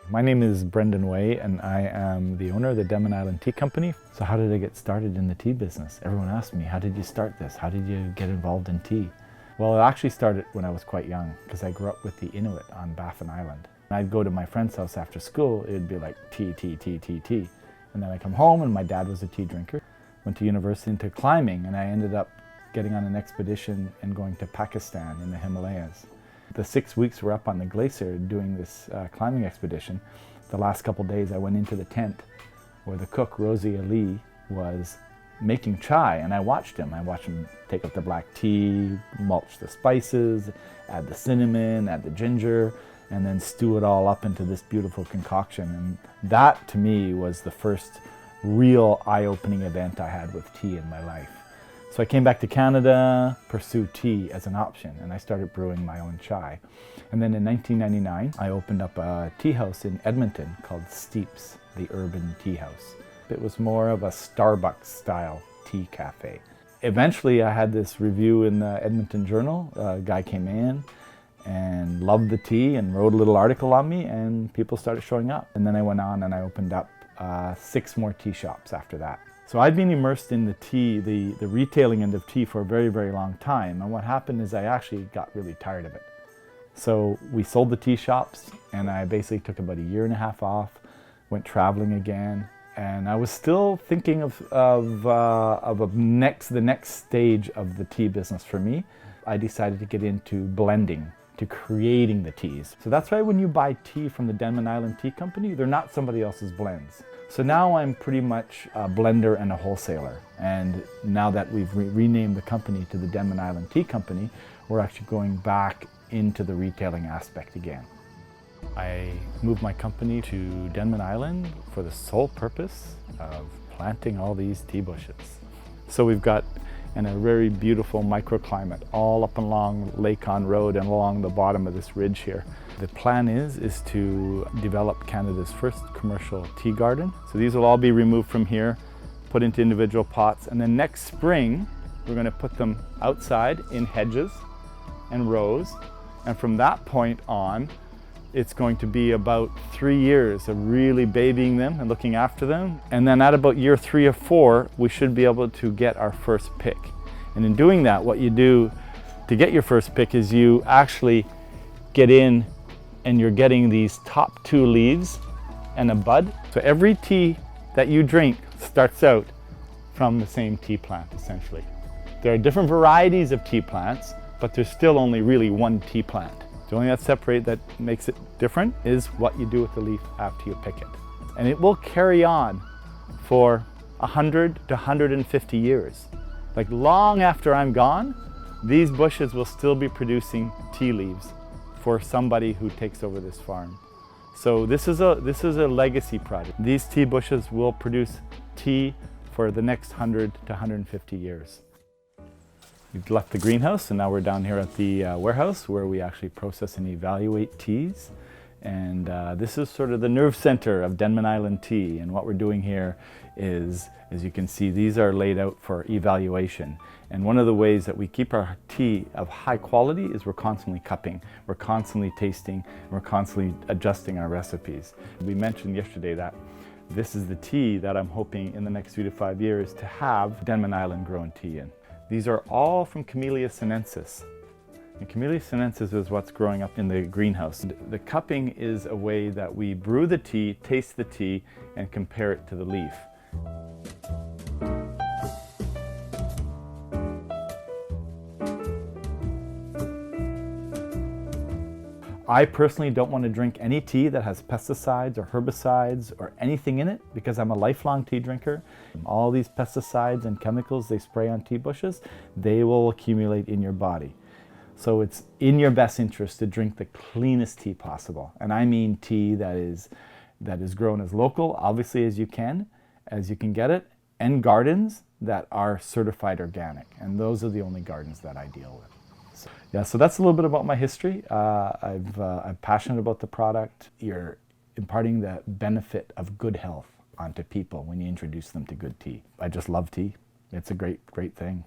My name is Brendan Way and I am the owner of the Denman Island Tea Company. So how did I get started in the tea business? Everyone asks me, how did you start this? How did you get involved in tea? Well, it actually started when I was quite young because I grew up with the Inuit on Baffin Island. I'd go to my friend's house after school, it'd be like tea, tea, tea, tea, tea. And then I come home and my dad was a tea drinker. Went to university into climbing and I ended up getting on an expedition and going to Pakistan in the Himalayas. The 6 weeks we're up on the glacier doing this climbing expedition. The last couple days I went into the tent where the cook, Rosie Ali, was making chai, and I watched him. I watched him take up the black tea, mulch the spices, add the cinnamon, add the ginger, and then stew it all up into this beautiful concoction. And that to me was the first real eye-opening event I had with tea in my life. So I came back to Canada, pursued tea as an option, and I started brewing my own chai. And then in 1999, I opened up a tea house in Edmonton called Steeps, the Urban Tea House. It was more of a Starbucks-style tea cafe. Eventually, I had this review in the Edmonton Journal. A guy came in and loved the tea and wrote a little article on me, and people started showing up. And then I went on and I opened up 6 more tea shops after that. So I'd been immersed in the tea, the retailing end of tea for a very, very long time. And what happened is I actually got really tired of it. So we sold the tea shops and I basically took about 1.5 years off, went traveling again. And I was still thinking of the next stage of the tea business for me. I decided to get into blending, to creating the teas. So that's why when you buy tea from the Denman Island Tea Company, they're not somebody else's blends. So now I'm pretty much a blender and a wholesaler. And now that we've renamed the company to the Denman Island Tea Company, we're actually going back into the retailing aspect again. I moved my company to Denman Island for the sole purpose of planting all these tea bushes. So we've got a very beautiful microclimate all up along Lakon Road and along the bottom of this ridge here. The plan is to develop Canada's first commercial tea garden. So these will all be removed from here, put into individual pots, and then next spring we're going to put them outside in hedges and rows. And from that point on, it's going to be about 3 years of really babying them and looking after them. And then at about year 3 or 4, we should be able to get our first pick. And in doing that, what you do to get your first pick is you actually get in and you're getting these top 2 leaves and a bud. So every tea that you drink starts out from the same tea plant, essentially. There are different varieties of tea plants, but there's still only really one tea plant. The only that makes it different is what you do with the leaf after you pick it. And it will carry on for 100 to 150 years. Like long after I'm gone, these bushes will still be producing tea leaves for somebody who takes over this farm. So this is a legacy project. These tea bushes will produce tea for the next 100 to 150 years. We've left the greenhouse and now we're down here at the warehouse where we actually process and evaluate teas. And this is sort of the nerve center of Denman Island Tea. And what we're doing here is, as you can see, these are laid out for evaluation. And one of the ways that we keep our tea of high quality is we're constantly cupping, we're constantly tasting, we're constantly adjusting our recipes. We mentioned yesterday that this is the tea that I'm hoping in the next 3 to 5 years to have Denman Island grown tea in. These are all from Camellia sinensis. And Camellia sinensis is what's growing up in the greenhouse. The cupping is a way that we brew the tea, taste the tea, and compare it to the leaf. I personally don't want to drink any tea that has pesticides or herbicides or anything in it because I'm a lifelong tea drinker. All these pesticides and chemicals they spray on tea bushes, they will accumulate in your body. So it's in your best interest to drink the cleanest tea possible. And I mean tea that is grown as local, obviously as you can get it, and gardens that are certified organic. And those are the only gardens that I deal with. So that's a little bit about my history. I'm passionate about the product. You're imparting the benefit of good health onto people when you introduce them to good tea. I just love tea. It's a great thing.